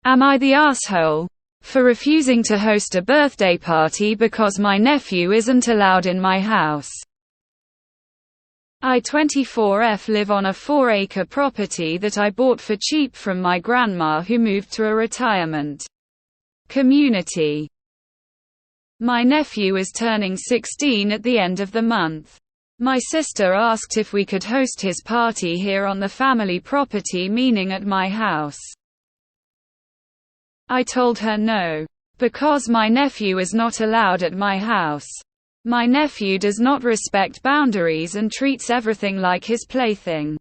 Am I the asshole for refusing to host a birthday party because my nephew isn't allowed in my house? I 24F live on a 4-acre property that I bought for cheap from my grandma who moved to a retirement community. My nephew is turning 16 at the end of the month. My sister asked if we could host his party here on the family property, meaning at my house. I told her no, because my nephew is not allowed at my house. My nephew does not respect boundaries and treats everything like his plaything,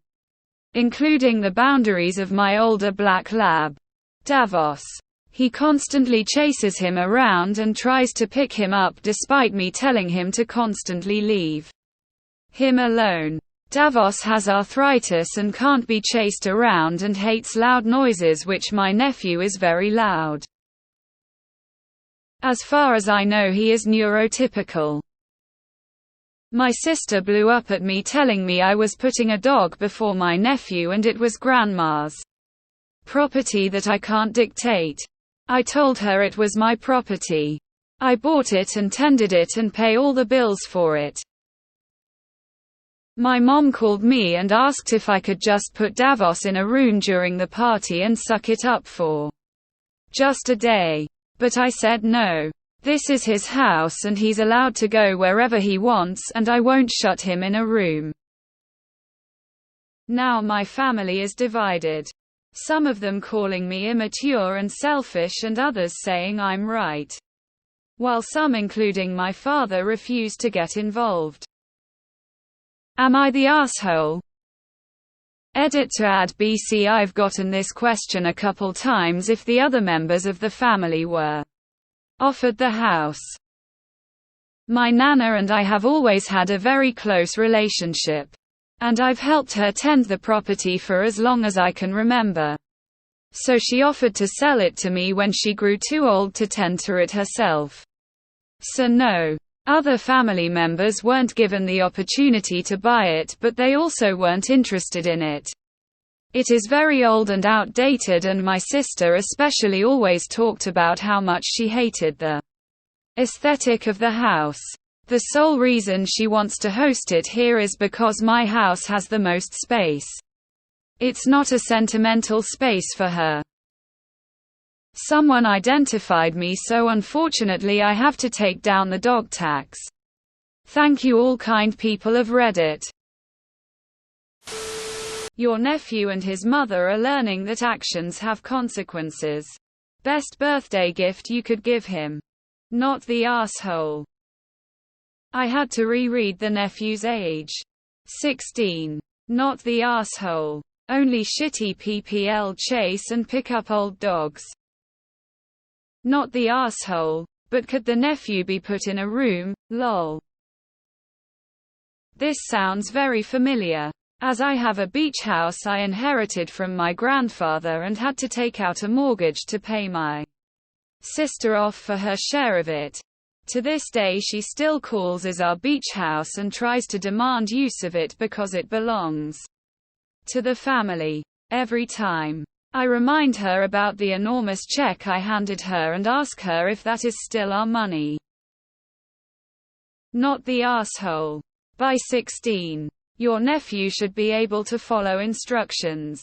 including the boundaries of my older black lab, Davos. He constantly chases him around and tries to pick him up despite me telling him to constantly leave him alone. Davos has arthritis and can't be chased around and hates loud noises, which my nephew is very loud. As far as I know, he is neurotypical. My sister blew up at me telling me I was putting a dog before my nephew and it was grandma's property that I can't dictate. I told her it was my property. I bought it and tended it and pay all the bills for it. My mom called me and asked if I could just put Davos in a room during the party and suck it up for just a day. But I said no. This is his house and he's allowed to go wherever he wants, and I won't shut him in a room. Now my family is divided. Some of them calling me immature and selfish and others saying I'm right. While some, including my father, refuse to get involved. Am I the asshole? Edit to add BC. I've gotten this question a couple times. If the other members of the family were offered the house. My nana and I have always had a very close relationship. And I've helped her tend the property for as long as I can remember. So she offered to sell it to me when she grew too old to tend to it herself. So no. Other family members weren't given the opportunity to buy it, but they also weren't interested in it. It is very old and outdated, and my sister especially always talked about how much she hated the aesthetic of the house. The sole reason she wants to host it here is because my house has the most space. It's not a sentimental space for her. Someone identified me, so unfortunately I have to take down the dog tax. Thank you, all kind people of Reddit. Your nephew and his mother are learning that actions have consequences. Best birthday gift you could give him. Not the asshole. I had to reread the nephew's age. 16. Not the asshole. Only shitty PPL chase and pick up old dogs. Not the asshole. But could the nephew be put in a room? Lol. This sounds very familiar. As I have a beach house I inherited from my grandfather and had to take out a mortgage to pay my sister off for her share of it. To this day she still calls it our beach house and tries to demand use of it because it belongs to the family. Every time I remind her about the enormous check I handed her and ask her if that is still our money. Not the asshole. By 16. Your nephew should be able to follow instructions.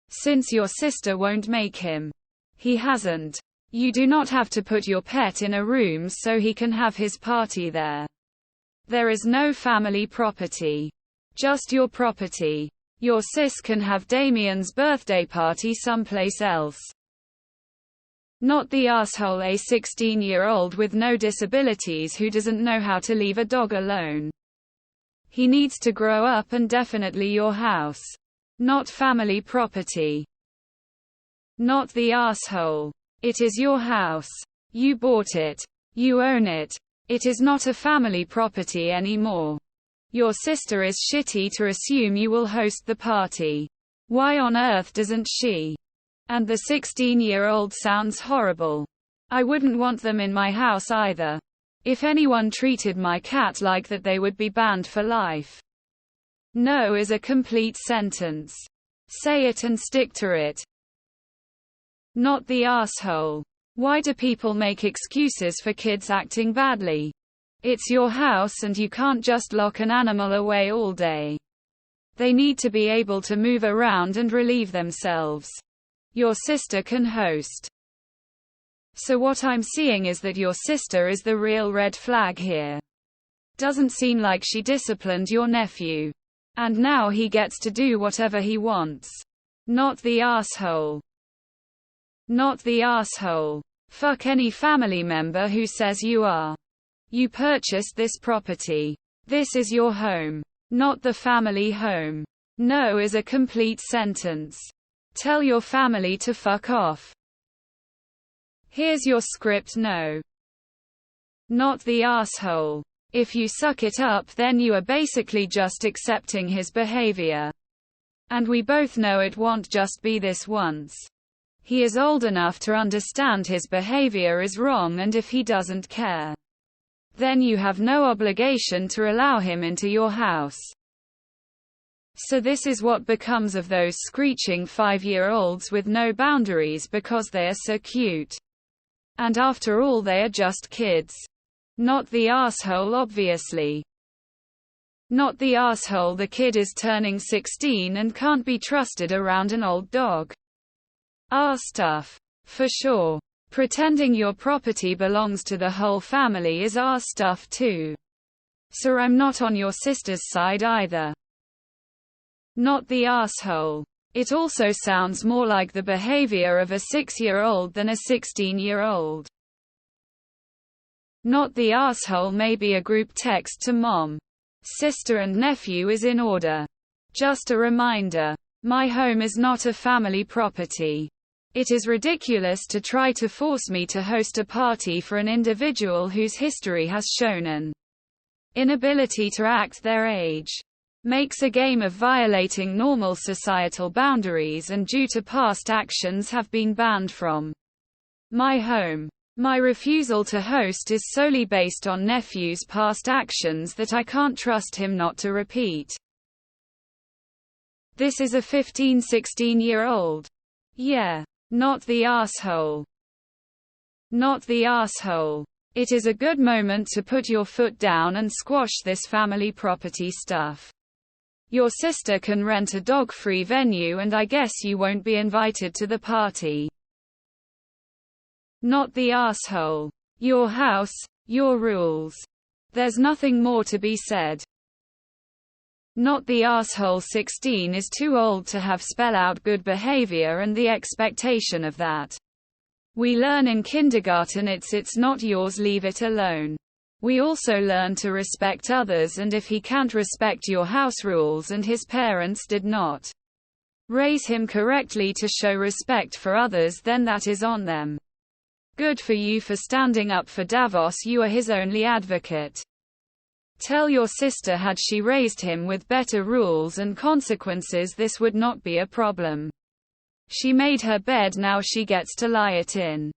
Since your sister won't make him. He hasn't. You do not have to put your pet in a room so he can have his party there. There is no family property. Just your property. Your sis can have Damien's birthday party someplace else. Not the asshole. A 16-year-old with no disabilities who doesn't know how to leave a dog alone. He needs to grow up, and definitely your house. Not family property. Not the asshole. It is your house. You bought it. You own it. It is not a family property anymore. Your sister is shitty to assume you will host the party. Why on earth doesn't she? And the 16-year-old sounds horrible. I wouldn't want them in my house either. If anyone treated my cat like that, they would be banned for life. No is a complete sentence. Say it and stick to it. Not the asshole. Why do people make excuses for kids acting badly? It's your house and you can't just lock an animal away all day. They need to be able to move around and relieve themselves. Your sister can host. So what I'm seeing is that your sister is the real red flag here. Doesn't seem like she disciplined your nephew. And now he gets to do whatever he wants. Not the asshole. Not the asshole. Fuck any family member who says you are. You purchased this property. This is your home. Not the family home. No is a complete sentence. Tell your family to fuck off. Here's your script. No. Not the asshole. If you suck it up, then you are basically just accepting his behavior. And we both know it won't just be this once. He is old enough to understand his behavior is wrong, and if he doesn't care, then you have no obligation to allow him into your house. So this is what becomes of those screeching 5-year-olds with no boundaries because they are so cute. And after all, they are just kids. Not the asshole, obviously. Not the asshole. The kid is turning 16 and can't be trusted around an old dog. Stuff. For sure. Pretending your property belongs to the whole family is stuff too. So I'm not on your sister's side either. Not the asshole. It also sounds more like the behavior of a 6-year-old than a 16-year-old. Not the asshole. Maybe a group text to mom. Sister and nephew is in order. Just a reminder. My home is not a family property. It is ridiculous to try to force me to host a party for an individual whose history has shown an inability to act their age. Makes a game of violating normal societal boundaries and due to past actions have been banned from my home. My refusal to host is solely based on nephew's past actions that I can't trust him not to repeat. This is a 15-16-year-old. Yeah. Not the asshole. Not the asshole. It is a good moment to put your foot down and squash this family property stuff. Your sister can rent a dog-free venue and I guess you won't be invited to the party. Not the asshole. Your house, your rules. There's nothing more to be said. Not the asshole. 16 is too old to have spell out good behavior and the expectation of that. We learn in kindergarten it's not yours, leave it alone. We also learn to respect others, and if he can't respect your house rules and his parents did not raise him correctly to show respect for others, then that is on them. Good for you for standing up for Davos. You are his only advocate. Tell your sister had she raised him with better rules and consequences, this would not be a problem. She made her bed, now she gets to lie it in.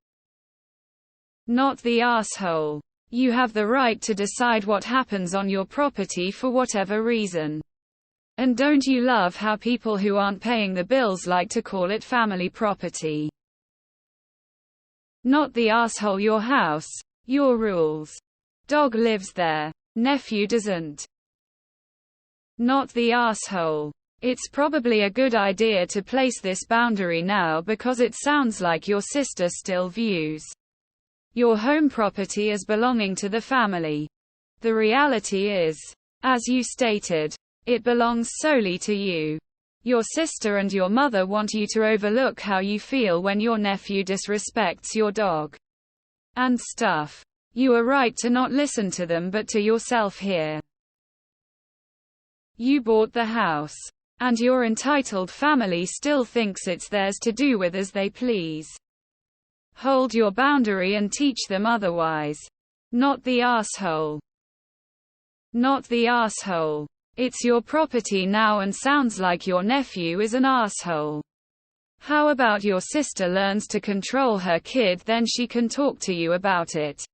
Not the asshole. You have the right to decide what happens on your property for whatever reason. And don't you love how people who aren't paying the bills like to call it family property? Not the asshole. Your house, your rules. Dog lives there. Nephew doesn't. Not the asshole. It's probably a good idea to place this boundary now because it sounds like your sister still views your home property as belonging to the family. The reality is, as you stated, it belongs solely to you. Your sister and your mother want you to overlook how you feel when your nephew disrespects your dog and stuff. You are right to not listen to them but to yourself here. You bought the house. And your entitled family still thinks it's theirs to do with as they please. Hold your boundary and teach them otherwise. Not the asshole. Not the asshole. It's your property now and sounds like your nephew is an asshole. How about your sister learns to control her kid, then she can talk to you about it.